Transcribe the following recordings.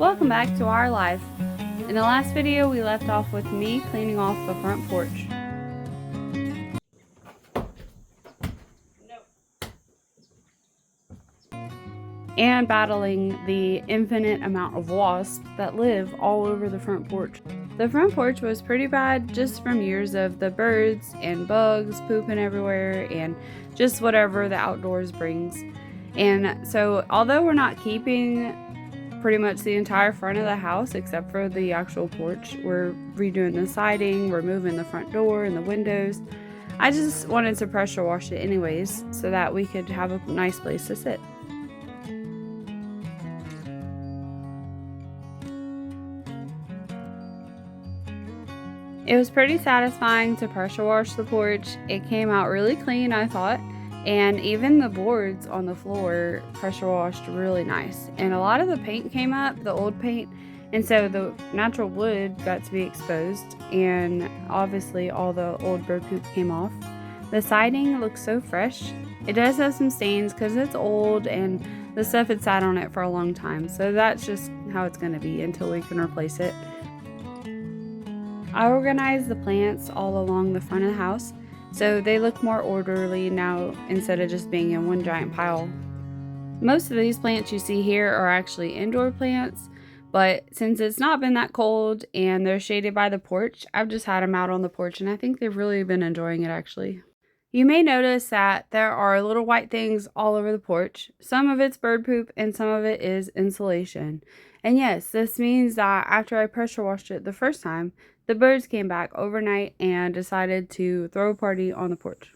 Welcome back to our life. In the last video, we left off with me cleaning off the front porch. And battling the infinite amount of wasps that live all over the front porch. The front porch was pretty bad just from years of the birds and bugs pooping everywhere and just whatever the outdoors brings. And so although we're not keeping pretty much the entire front of the house except for the actual porch, we're redoing the siding, we're moving the front door and the windows. I just wanted to pressure wash it anyways so that we could have a nice place to sit. It was pretty satisfying to pressure wash the porch. It came out really clean, I thought, and even the boards on the floor pressure washed really nice. And a lot of the paint came up, the old paint, and so the natural wood got to be exposed, and obviously all the old bird poop came off. The siding looks so fresh. It does have some stains because it's old and the stuff had sat on it for a long time, so that's just how it's going to be until we can replace it. I organized the plants all along the front of the house so they look more orderly now instead of just being in one giant pile. Most of these plants you see here are actually indoor plants, but since it's not been that cold and they're shaded by the porch, I've just had them out on the porch and I think they've really been enjoying it actually. You may notice that there are little white things all over the porch. Some of it's bird poop and some of it is insulation. And yes, this means that after I pressure washed it the first time, the birds came back overnight and decided to throw a party on the porch.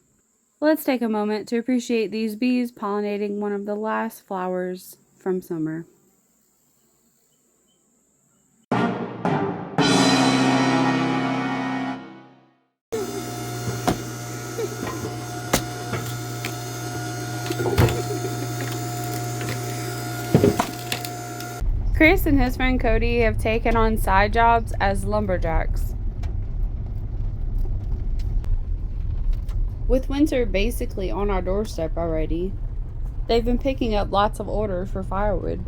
Let's take a moment to appreciate these bees pollinating one of the last flowers from summer. Chris and his friend Cody have taken on side jobs as lumberjacks. With winter basically on our doorstep already, they've been picking up lots of orders for firewood.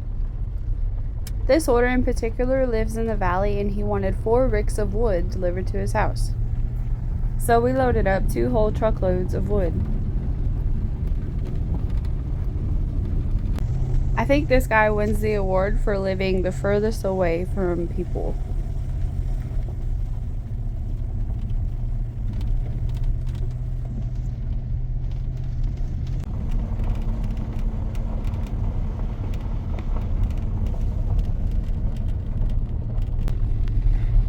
This order in particular lives in the valley and he wanted 4 ricks of wood delivered to his house. So we loaded up 2 whole truckloads of wood. I think this guy wins the award for living the furthest away from people.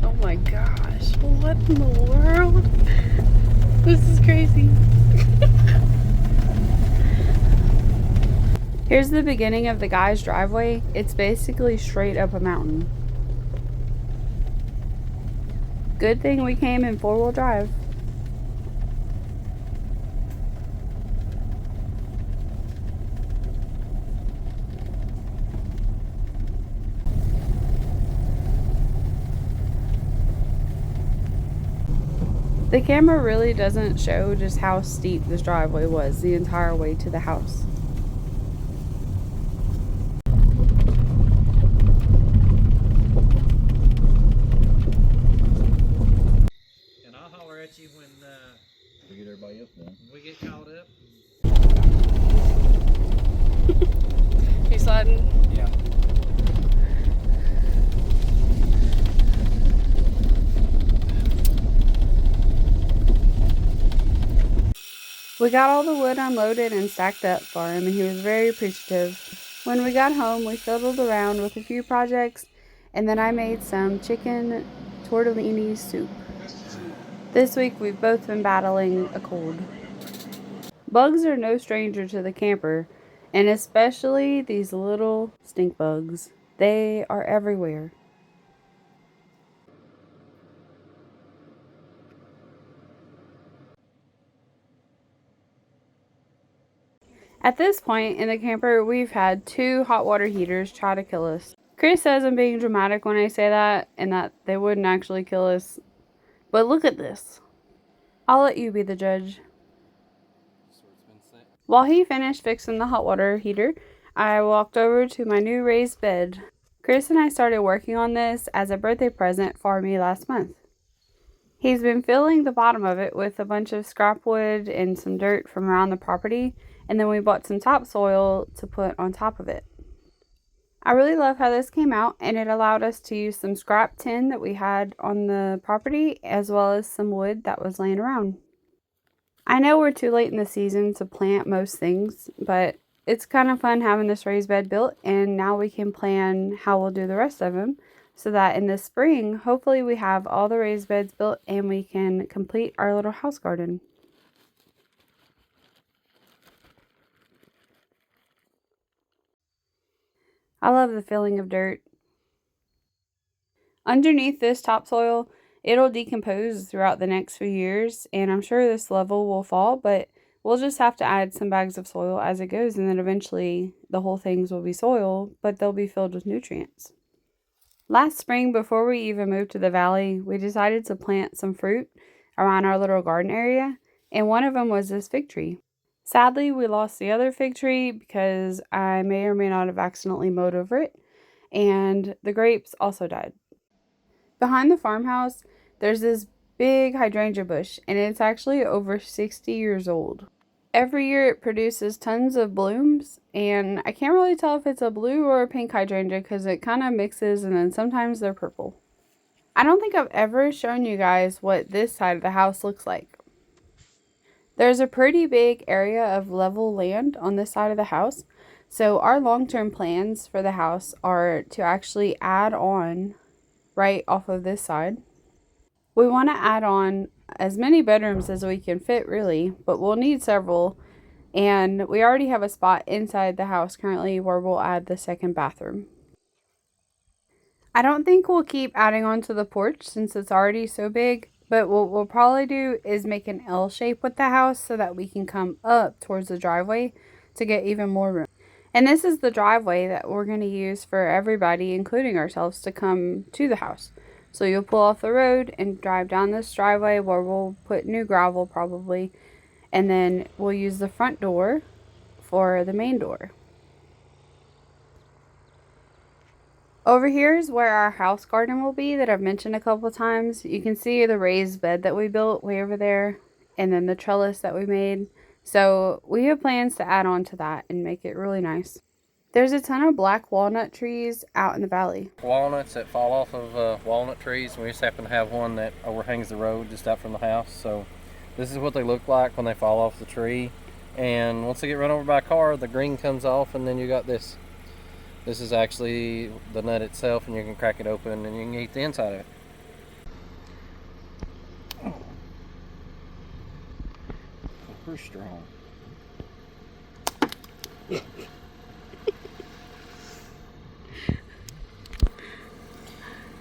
Oh my gosh, what in the world? This is crazy. Here's the beginning of the guy's driveway. It's basically straight up a mountain. Good thing we came in 4-wheel drive. The camera really doesn't show just how steep this driveway was the entire way to the house. At you when we get everybody else done. we get caught up. You sliding? Yeah. We got all the wood unloaded and stacked up for him and he was very appreciative. When we got home, we fiddled around with a few projects and then I made some chicken tortellini soup. This week we've both been battling a cold. Bugs are no stranger to the camper, and especially these little stink bugs. They are everywhere. At this point in the camper, we've had 2 hot water heaters try to kill us. Chris says I'm being dramatic when I say that, and that they wouldn't actually kill us. But look at this. I'll let you be the judge. While he finished fixing the hot water heater, I walked over to my new raised bed. Chris and I started working on this as a birthday present for me last month. He's been filling the bottom of it with a bunch of scrap wood and some dirt from around the property, and then we bought some topsoil to put on top of it. I really love how this came out, and it allowed us to use some scrap tin that we had on the property as well as some wood that was laying around. I know we're too late in the season to plant most things, but it's kind of fun having this raised bed built, and now we can plan how we'll do the rest of them so that in the spring, hopefully we have all the raised beds built and we can complete our little house garden. I love the feeling of dirt. Underneath this topsoil, it'll decompose throughout the next few years, and I'm sure this level will fall, but we'll just have to add some bags of soil as it goes, and then eventually the whole things will be soil, but they'll be filled with nutrients. Last spring, before we even moved to the valley, we decided to plant some fruit around our little garden area, and one of them was this fig tree. Sadly, we lost the other fig tree because I may or may not have accidentally mowed over it, and the grapes also died. Behind the farmhouse, there's this big hydrangea bush, and it's actually over 60 years old. Every year it produces tons of blooms, and I can't really tell if it's a blue or a pink hydrangea because it kind of mixes, and then sometimes they're purple. I don't think I've ever shown you guys what this side of the house looks like. There's a pretty big area of level land on this side of the house, so our long-term plans for the house are to actually add on right off of this side. We want to add on as many bedrooms as we can fit, really, but we'll need several, and we already have a spot inside the house currently where we'll add the second bathroom. I don't think we'll keep adding on to the porch since it's already so big, but what we'll probably do is make an L shape with the house so that we can come up towards the driveway to get even more room. And this is the driveway that we're going to use for everybody, including ourselves, to come to the house. So you'll pull off the road and drive down this driveway where we'll put new gravel probably, and then we'll use the front door for the main door. Over here is where our house garden will be that I've mentioned a couple times. You can see the raised bed that we built way over there, and then the trellis that we made. So we have plans to add on to that and make it really nice. There's a ton of black walnut trees out in the valley. Walnuts that fall off of walnut trees. We just happen to have one that overhangs the road just out from the house. So this is what they look like when they fall off the tree. And once they get run over by a car, the green comes off, and then you got this. This is actually the nut itself, and you can crack it open and you can eat the inside of it. Pretty strong.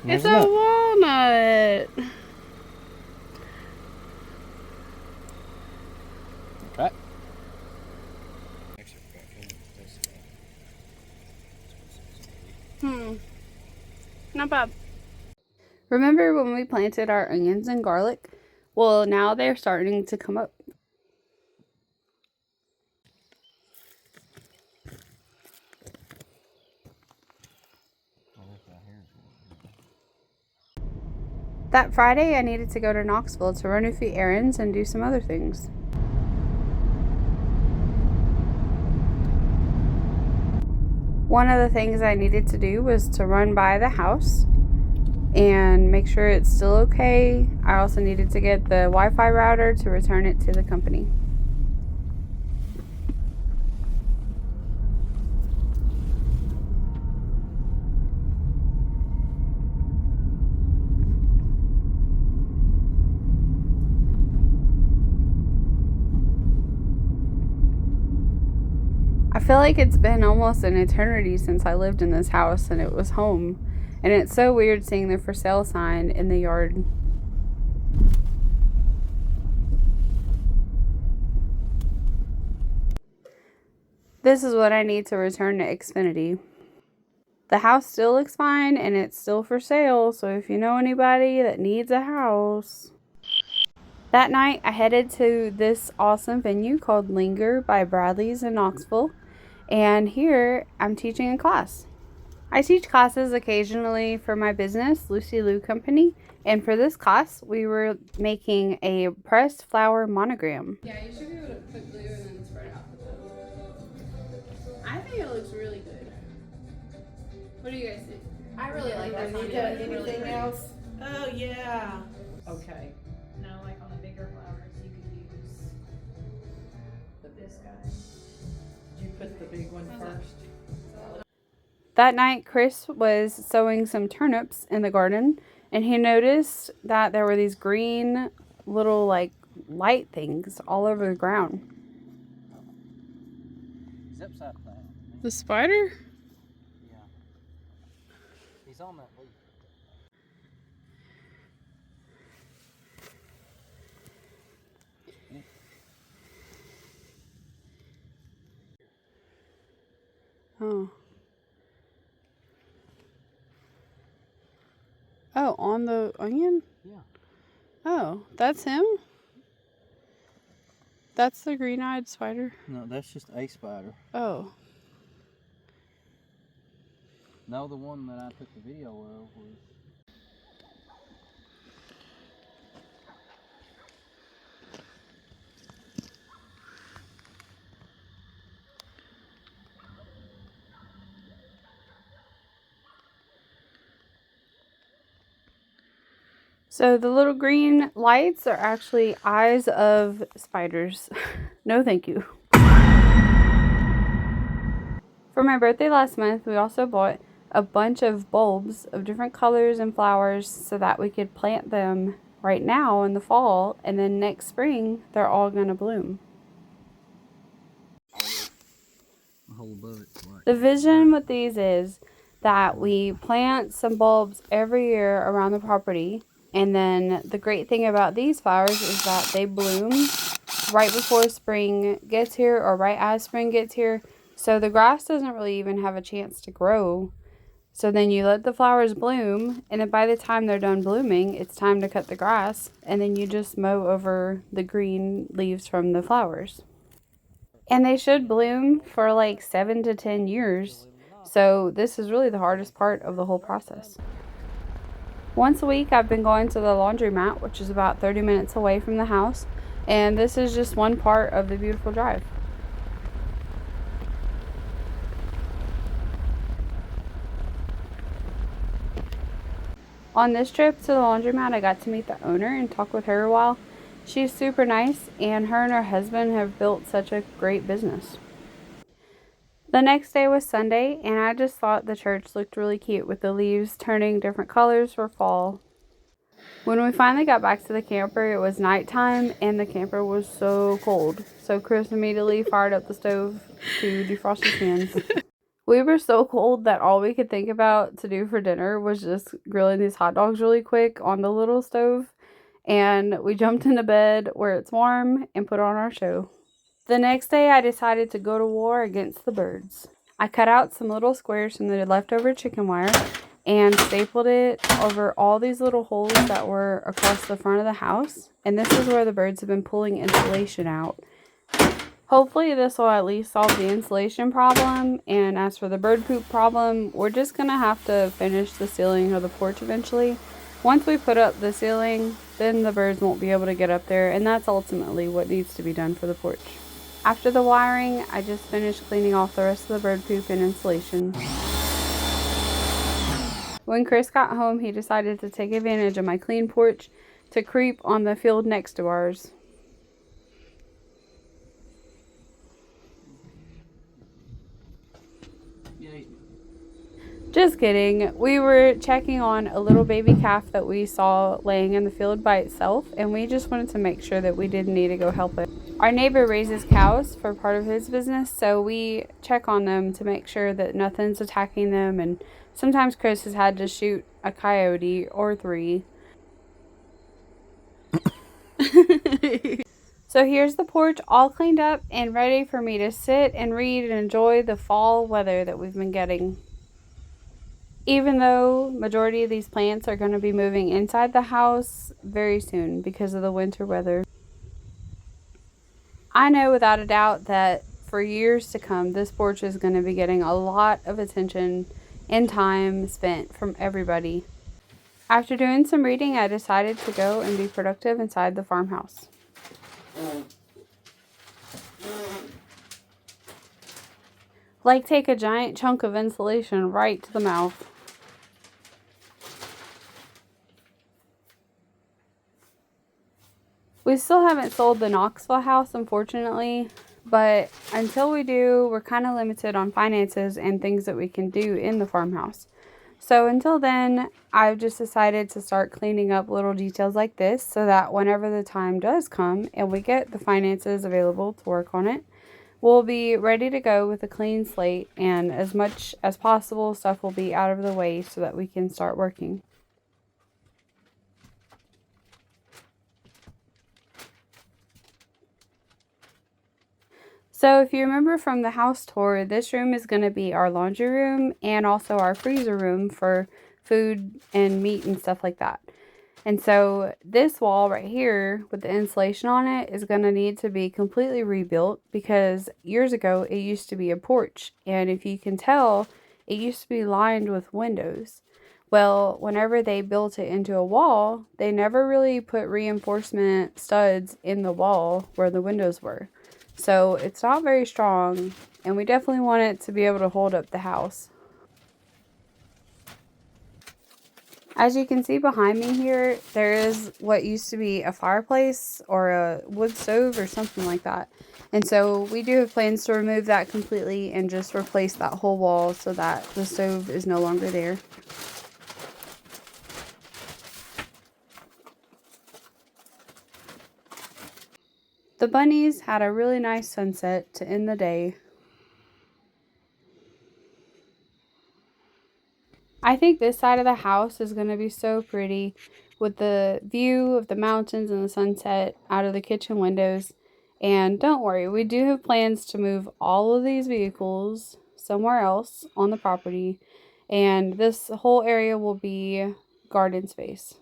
It's a walnut. Okay. Not bad. Remember when we planted our onions and garlic? Well, now they're starting to come up. That Friday, I needed to go to Knoxville to run a few errands and do some other things. One of the things I needed to do was to run by the house and make sure it's still okay. I also needed to get the Wi-Fi router to return it to the company. I feel like it's been almost an eternity since I lived in this house and it was home. And it's so weird seeing the for sale sign in the yard. This is what I need to return to Xfinity. The house still looks fine and it's still for sale, so if you know anybody that needs a house. That night I headed to this awesome venue called Linger by Bradley's in Knoxville, and here I'm teaching a class. I teach classes occasionally for my business, Lucy Lou Company, and for this class, we were making a pressed flower monogram. Yeah, you should be able to put glue and then spread it out the top. I think it looks really good. What do you guys think? I really like that. Anything else? Oh, yeah. Okay. Now, like on the bigger flowers, you could use this guy. You put the big one first. That night, Chris was sowing some turnips in the garden, and he noticed that there were these green little like light things all over the ground. He's upside down. The spider? Yeah. He's on that leaf. Oh. Oh, on the onion? Yeah. Oh, that's him? That's the green-eyed spider? No, that's just a spider. Oh. No, the one that I took the video of was... So the little green lights are actually eyes of spiders. No thank you. For my birthday last month, we also bought a bunch of bulbs of different colors and flowers so that we could plant them right now in the fall, and then next spring they're all going to bloom. The vision with these is that we plant some bulbs every year around the property, and then the great thing about these flowers is that they bloom right before spring gets here or right as spring gets here, so the grass doesn't really even have a chance to grow. So then you let the flowers bloom, and then by the time they're done blooming, it's time to cut the grass, and then you just mow over the green leaves from the flowers. And they should bloom for like 7 to 10 years. So this is really the hardest part of the whole process. Once a week, I've been going to the laundromat, which is about 30 minutes away from the house. And this is just one part of the beautiful drive. On this trip to the laundromat, I got to meet the owner and talk with her a while. She's super nice, and her husband have built such a great business. The next day was Sunday, and I just thought the church looked really cute with the leaves turning different colors for fall. When we finally got back to the camper, it was nighttime, and the camper was so cold. So Chris immediately fired up the stove to defrost his hands. We were so cold that all we could think about to do for dinner was just grilling these hot dogs really quick on the little stove. And we jumped into bed where it's warm and put on our show. The next day, I decided to go to war against the birds. I cut out some little squares from the leftover chicken wire and stapled it over all these little holes that were across the front of the house. And this is where the birds have been pulling insulation out. Hopefully this will at least solve the insulation problem. And as for the bird poop problem, we're just going to have to finish the ceiling of the porch eventually. Once we put up the ceiling, then the birds won't be able to get up there, and that's ultimately what needs to be done for the porch. After the wiring, I just finished cleaning off the rest of the bird poop and insulation. When Chris got home, he decided to take advantage of my clean porch to creep on the field next to ours. Just kidding. We were checking on a little baby calf that we saw laying in the field by itself, and we just wanted to make sure that we didn't need to go help it. Our neighbor raises cows for part of his business, so we check on them to make sure that nothing's attacking them, and sometimes Chris has had to shoot a coyote or 3. So here's the porch all cleaned up and ready for me to sit and read and enjoy the fall weather that we've been getting. Even though majority of these plants are going to be moving inside the house very soon because of the winter weather. I know without a doubt that for years to come, this porch is going to be getting a lot of attention and time spent from everybody. After doing some reading, I decided to go and be productive inside the farmhouse. Like take a giant chunk of insulation right to the mouth. We still haven't sold the Knoxville house, unfortunately, but until we do, we're kind of limited on finances and things that we can do in the farmhouse. So until then, I've just decided to start cleaning up little details like this so that whenever the time does come and we get the finances available to work on it, we'll be ready to go with a clean slate, and as much as possible, stuff will be out of the way so that we can start working. So if you remember from the house tour, this room is going to be our laundry room and also our freezer room for food and meat and stuff like that. And so this wall right here with the insulation on it is going to need to be completely rebuilt because years ago it used to be a porch. And if you can tell, it used to be lined with windows. Well, whenever they built it into a wall, they never really put reinforcement studs in the wall where the windows were. So it's not very strong, and we definitely want it to be able to hold up the house. As you can see behind me here, there is what used to be a fireplace or a wood stove or something like that. And so we do have plans to remove that completely and just replace that whole wall so that the stove is no longer there. The bunnies had a really nice sunset to end the day. I think this side of the house is going to be so pretty with the view of the mountains and the sunset out of the kitchen windows. And don't worry, we do have plans to move all of these vehicles somewhere else on the property. And this whole area will be garden space.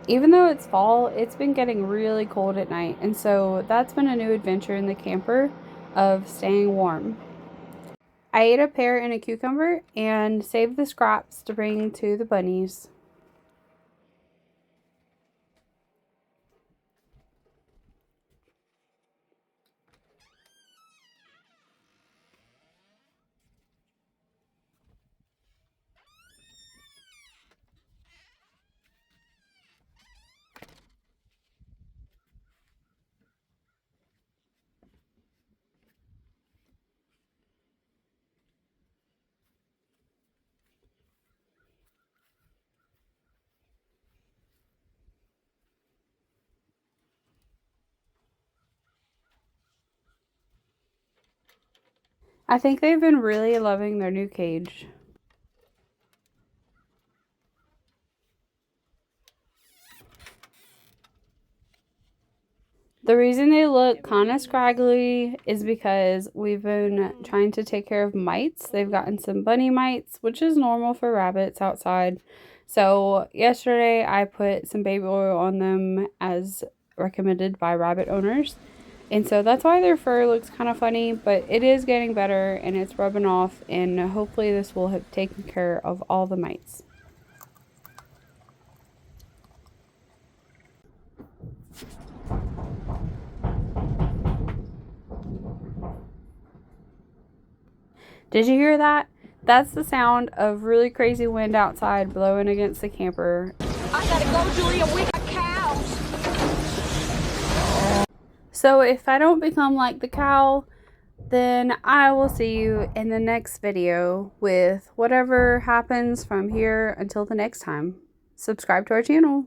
Even though it's fall, it's been getting really cold at night. And so that's been a new adventure in the camper of staying warm. I ate a pear and a cucumber and saved the scraps to bring to the bunnies. I think they've been really loving their new cage. The reason they look kind of scraggly is because we've been trying to take care of mites. They've gotten some bunny mites, which is normal for rabbits outside. So yesterday I put some baby oil on them as recommended by rabbit owners. And so that's why their fur looks kind of funny, but it is getting better and it's rubbing off, and hopefully this will have taken care of all the mites. Did you hear that? That's the sound of really crazy wind outside blowing against the camper. I gotta go, Julia. We got cows. So if I don't become like the cow, then I will see you in the next video with whatever happens from here until the next time. Subscribe to our channel.